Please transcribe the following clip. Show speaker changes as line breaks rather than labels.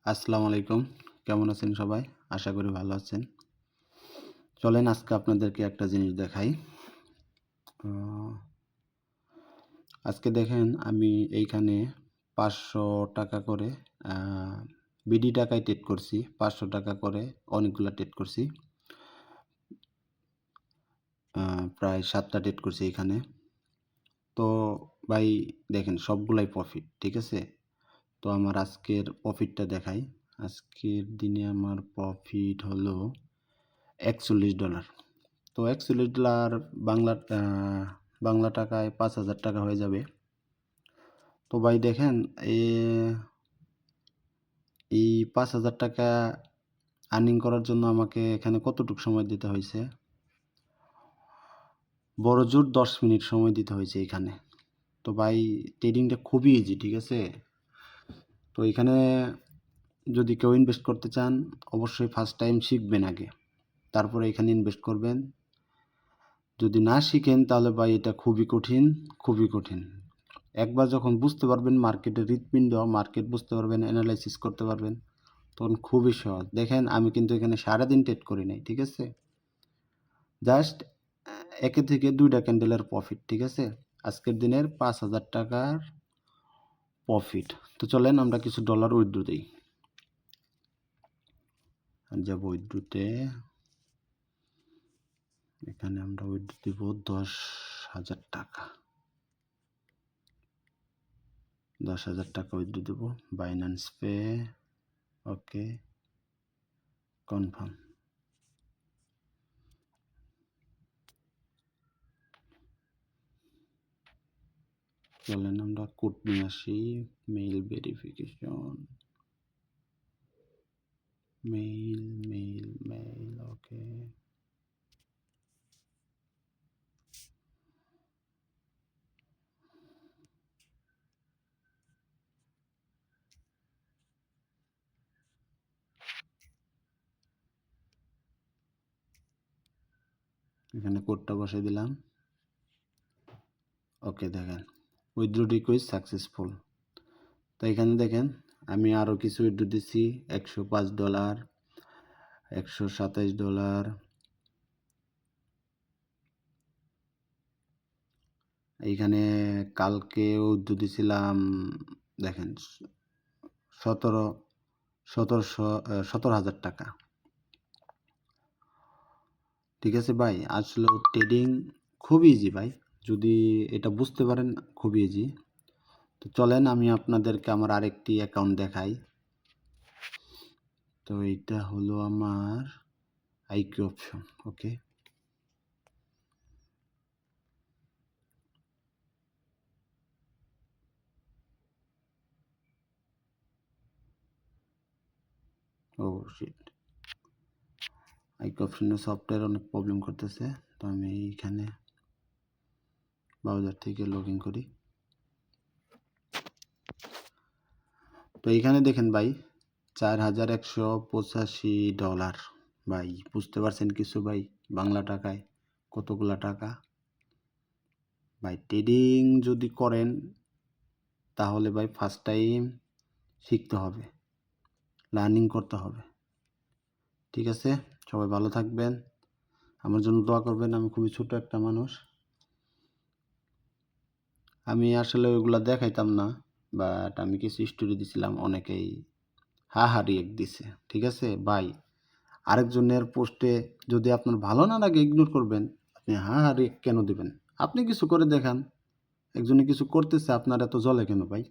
আসসালামু আলাইকুম। কেমন আছেন সবাই? আশা করি ভালো আছেন। চলেন আজকে আপনাদেরকে একটা জিনিস দেখাই। আ আজকে দেখেন আমি এইখানে ৳৫০০ করে আ বিডি টাকায় ট্রেড করছি। ৳৫০০ করে অনেকগুলা ট্রেড করছি। আ প্রায় ৭ টা ট্রেড করছি এইখানে। তো ভাই দেখেন সবগুলাই প্রফিট, ঠিক আছে? তো আমার আজকের প্রফিটটা দেখাই। আজকের দিনে আমার প্রফিট হলো $৪১। তো $৪১ বাংলা বাংলা টাকায় ৳৫,০০০ হয়ে যাবে। তো ভাই দেখেন এ এই ৳৫,০০০ আর্নিং করার জন্য আমাকে এখানে কতটুক সময় দিতে হইছে? বড়জোর ১০ মিনিট সময় দিতে হয়েছে এইখানে। তো ভাই ট্রেডিংটা খুবই ইজি, ঠিক আছে? তো এখানে যদি কেউ ইনভেস্ট করতে চান অবশ্যই ফার্স্ট টাইম শিখবেন আগে। তারপরে এখানে ইনভেস্ট করবেন। যদি না শিখেন তাহলে ভাই এটা খুবই কঠিন, খুবই কঠিন। একবার যখন বুঝতে পারবেন মার্কেটের হৃৎপিণ্ড, মার্কেট বুঝতে পারবেন, এনালাইসিস করতে পারবেন, তখন খুবই সহজ। দেখেন আমি কিন্তু এখানে সারাদিন ট্রেড করি নাই, ঠিক আছে? জাস্ট ১ থেকে ২ টা ক্যান্ডেলের প্রফিট, ঠিক আছে? আজকের দিনের ৳৫,০০০ প্রফিট। তো চলেন আমরা কিছু ডলার উইথড্র দেই। যাব উইথড্রতে। এখানে আমরা উইথড্র দিব ৳১০,০০০। ৳১০,০০০ উইথড্র দেব। বাইন্যান্স পে, ওকে, কনফার্ম। চলেন আমরা কোড নিয়ে আসি। মেইল ভেরিফিকেশন, মেইল, ওকে। এখানে কোডটা বসাই দিলাম। ওকে, দেখেন উইথড্র রিকোয়েস্ট সাকসেসফুল। তো এখানে দেখেন আমি আরও কিছু উইথড্র দিচ্ছি। $১০৫, $১২৭। এইখানে কালকে উইথড্র দিছিলাম, দেখেন ১৭,০০০ টাকা। ঠিক আছে ভাই, আসলে ট্রেডিং খুবই ইজি ভাই, যদি এটা বুঝতে পারেন খুবই ইজি। তো চলেন আমি আপনাদেরকে আমার আরেকটি অ্যাকাউন্ট দেখাই। তো এইটা হলো আমার আইকিউ অপশন, ওকে। ও শিট, আইকিউ অপশনের সফটওয়্যার অনেক প্রবলেম করতেছে। তো আমি এইখানে ব্রাউজার থেকে লগ ইন করি। তো এইখানে দেখেন ভাই $৪,১৮৫ ভাই, বুঝতে পারছেন কিছু ভাই? বাংলা টাকায় কতগুলা টাকা ভাই। ট্রেডিং যদি করেন তাহলে ভাই ফার্স্ট টাইম শিখতে হবে, লার্নিং করতে হবে, ঠিক আছে? সবাই ভালো থাকবেন, আমার জন্য দোয়া করবেন। আমি খুবই ছোট একটা মানুষ, আমি আসলে ওইগুলা দেখাইতাম না, বাট আমি কিছু স্টোরি দিছিলাম, অনেকেই হা হা রিয়েক্ট দিছে, ঠিক আছে ভাই? আরেকজনের পোস্টে যদি আপনার ভালো না লাগে ইগনোর করবেন, আপনি হা হা রিয়েক্ট কেন দিবেন? আপনি কিছু করে দেখান, একজনে কিছু করতেছে আপনার এত জ্বলে কেন ভাই?